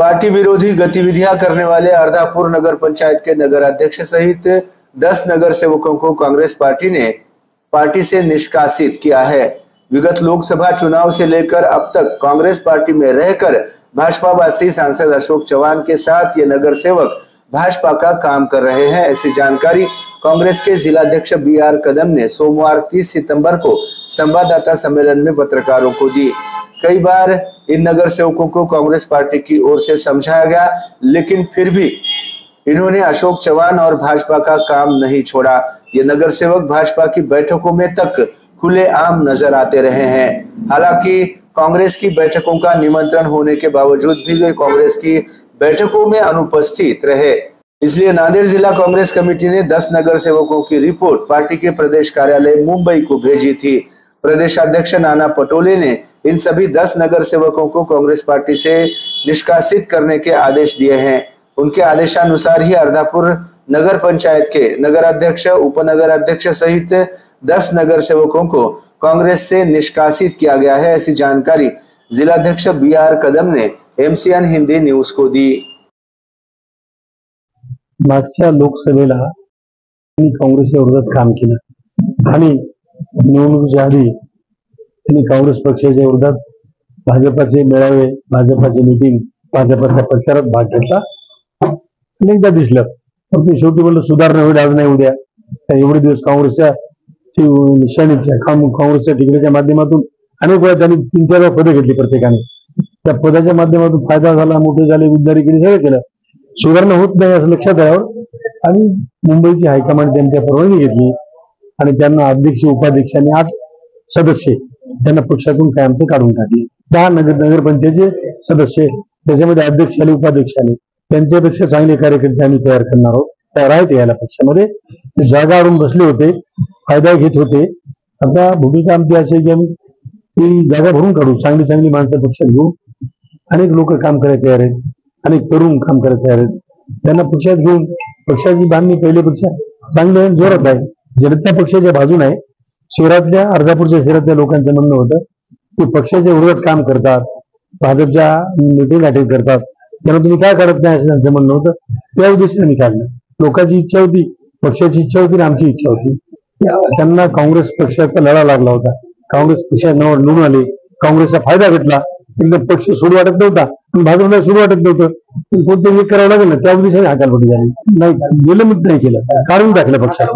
Party विरोधी गतिविधियां करने वाले अर्धापुर नगर पंचायत के नगर अध्यक्ष सहित 10 नगर सेवकों को कांग्रेस पार्टी ने पार्टी से निष्कासित किया है। विगत लोकसभा चुनाव से लेकर अब तक कांग्रेस पार्टी में रहकर भाजपावासी सांसद अशोक चौहान के साथ ये नगर सेवक भाजपा का काम कर रहे हैं। ऐसी जानकारी कांग्रेस के जिलाध्यक्ष BR कदम ने सोमवार 30 सितंबर को संवाददाता सम्मेलन में पत्रकारों को दी। कई बार इन नगर सेवकों को कांग्रेस पार्टी की ओर से समझाया गया, लेकिन फिर भी इन्होंने अशोक चौहान और भाजपा का काम नहीं छोड़ा। ये नगर सेवक भाजपा की बैठकों में तक खुलेआम नजर आते रहे हैं। हालांकि कांग्रेस की बैठकों का निमंत्रण होने के बावजूद भी वे कांग्रेस की बैठकों में अनुपस्थित रहे। इसलिए नांदेड़ जिला कांग्रेस कमेटी ने 10 नगर सेवकों की रिपोर्ट पार्टी के प्रदेश कार्यालय मुंबई को भेजी थी। प्रदेश अध्यक्ष नाना पटोले ने इन सभी 10 नगर सेवकों को कांग्रेस पार्टी से निष्कासित करने के आदेश दिए हैं। उनके आदेशानुसार ही अर्धापुर नगर पंचायत के नगर अध्यक्ष, उपनगर अध्यक्ष सहित 10 नगर सेवकों को कांग्रेस से निष्कासित किया गया है। ऐसी जानकारी जिलाध्यक्ष BR कदम ने MCN हिंदी न्यूज को दी। मागच्या लोकसभेला काँग्रेसच्या विरोधात काम केलं आणि निवडणुकीच्या आधी त्यांनी काँग्रेस पक्षाच्या विरोधात भाजपाचे मेळावे, भाजपाचे मीटिंग, भाजपाच्या प्रचारात भाग घेतला। अनेकदा दिसलं, पण शेवटी म्हणलं सुधारणा होईल आज नाही उद्या। एवढे दिवस काँग्रेसच्या निशाणीच्या काँग्रेसच्या तिकडेच्या माध्यमातून अनेक वेळा त्यांनी 3-4 पदे घेतली प्रत्येकाने। त्या पदाच्या माध्यमातून फायदा झाला, मोठे झाले, गुद्दारी केली, सगळं केलं। सुधारणा होत नाही असं लक्षात आल्यावर आणि मुंबईची हायकमांड त्यांच्या परवानगी घेतली आणि त्यांना अध्यक्ष, उपाध्यक्ष आणि 8 सदस्य त्यांना पक्षातून कायमचं काढून टाकले। 10 नगरपंचायतचे सदस्य, त्याच्यामध्ये अध्यक्ष आले, उपाध्यक्ष आले, त्यांच्यापेक्षा चांगले कार्यकर्ते आम्ही तयार करणार आहोत। तयार आहेत याला पक्षामध्ये। ते जागा आणून बसले होते, फायदा घेत होते। आता भूमिका आमची अशी आहे की आम्ही ती जागा भरून काढू, चांगली चांगली माणसं पक्षात घेऊ। अनेक लोक काम करायला तयार आहेत, अनेक तरुण काम करायला तयार आहेत। त्यांना पक्षात घेऊन पक्षाची बांधणी पहिल्यापेक्षा चांगली जोरात आहे। जनता पक्षाच्या बाजूने आहे। शहरातल्या, अर्धापूरच्या शहरातल्या लोकांचं म्हणणं होतं की पक्षाच्या विरोधात काम करतात, भाजपच्या मीटिंग अटेंड करतात, त्यांना तुम्ही काय करत नाही असं त्यांचं म्हणणं होतं। त्या उद्देशाने मी काढलं। लोकांची इच्छा होती, पक्षाची इच्छा होती, आमची इच्छा होती। त्यांना काँग्रेस पक्षाचा लढा लागला होता। काँग्रेस पक्षात निवडून आले, काँग्रेसचा फायदा घेतला। एकदम पक्ष सोडू वाटत नव्हता, पण भाजपला सोडू वाटत नव्हतं, कोणतं एक करावं लागेल ना, त्या उद्देशाने हकालपट्टी झाली नाही, निलंबित नाही केलं, काढून टाकलं पक्षात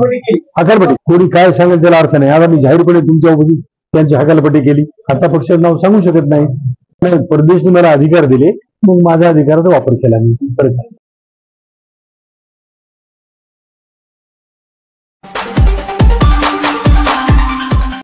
हकालपट्टी। कोणी काय सांगेल त्याला अर्थ नाही। आता मी जाहीरपणे तुमच्या उपस्थित त्यांची हकालपट्टी केली। आता पक्षाचं नाव सांगू शकत नाही। परदेशने मला अधिकार दिले, मग माझ्या अधिकाराचा वापर केला मी।